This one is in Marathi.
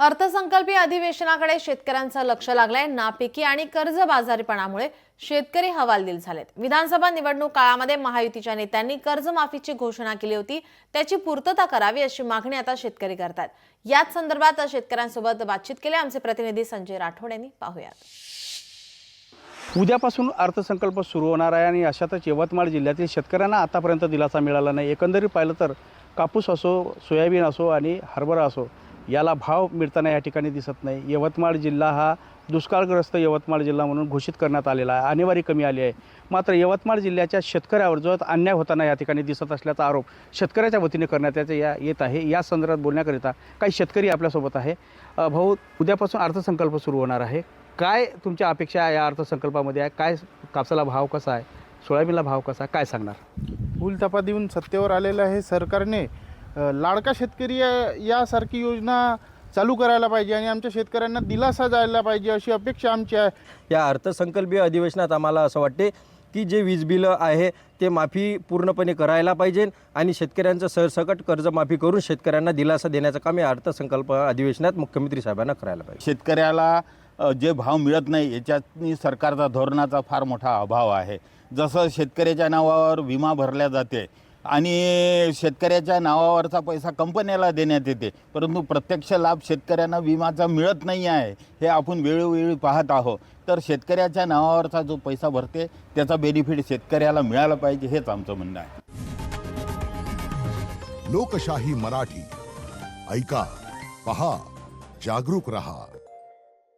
अर्थसंकल्पीय अधिवेशनाकडे शेतकऱ्यांचं लक्ष लागलंय। नापिकी आणि कर्जबाजारीपणामुळे शेतकरी हवालदिल झालेत। विधानसभा निवडणूक काळामध्ये महायुतीच्या नेत्यांनी कर्जमाफीची घोषणा केली होती, त्याची पूर्तता करावी अशी मागणी आता शेतकरी करतात। याच संदर्भात शेतकऱ्यांसोबत बातचीत केली आमचे प्रतिनिधी संजय राठोड यांनी। पाहूयात। उद्यापासून अर्थसंकल्प सुरू होणार आहे आणि अशातच यवतमाळ जिल्ह्यातील शेतकऱ्यांना आतापर्यंत दिलासा मिळाला नाही। एकंदरीत पाहिलं तर कापूस असो, सोयाबीन असो आणि हरभरा असो याला भाव मिळताना या ठिकाणी दिसत नाही। यवतमाळ जिल्हा हा दुष्काळग्रस्त यवतमाळ जिल्हा म्हणून घोषित करण्यात आलेला आहे। आणेवारी कमी आली आहे, मात्र यवतमाळ जिल्ह्याच्या शेतकऱ्यावर जो अन्याय होताना या ठिकाणी दिसत असल्याचा आरोप शेतकऱ्याच्या वतीने करण्यात येत आहे। या संदर्भात बोलण्याकरिता काही शेतकरी आपल्यासोबत आहे। भाऊ, उद्यापासून अर्थसंकल्प सुरू होणार आहे, काय तुमच्या अपेक्षा या अर्थसंकल्पामध्ये आहे? काय कापसाला भाव कसा आहे, सोयाबीनला भाव कसा आहे, काय सांगणार? फुलथापा देऊन सत्तेवर आलेलं आहे सरकारने लाडका शेतकरी यासारखी योजना चालू करायला पाहिजे आणि आमच्या शेतकऱ्यांना दिलासा द्यायला पाहिजे अशी अपेक्षा आमची आहे। या अर्थसंकल्पीय अधिवेशनात आम्हाला असं वाटते की जे वीज बिलं आहे ते माफी पूर्णपणे करायला पाहिजे आणि शेतकऱ्यांचं सरसकट कर्जमाफी करून शेतकऱ्यांना दिलासा देण्याचं काम या अर्थसंकल्प अधिवेशनात मुख्यमंत्री साहेबांना करायला पाहिजे। शेतकऱ्याला जे भाव मिळत नाही याच्यातनी सरकारचा धोरणाचा फार मोठा अभाव आहे। जसं शेतकऱ्याच्या नावावर विमा भरल्या जाते आणि शेतकऱ्याच्या नावावरचा पैसा कंपन्याला देण्यात येते, परंतु प्रत्यक्ष लाभ शेतकऱ्यांना विमाचा मिळत नाही आहे, हे आपण वेळोवेळी पाहत आहोत। तर शेतकऱ्याच्या नावावरचा जो पैसा भरते त्याचा बेनिफिट शेतकऱ्याला मिळाला पाहिजे, हेच आमचं म्हणणं आहे। लोकशाही मराठी ऐका, पहा, जागरूक रहा।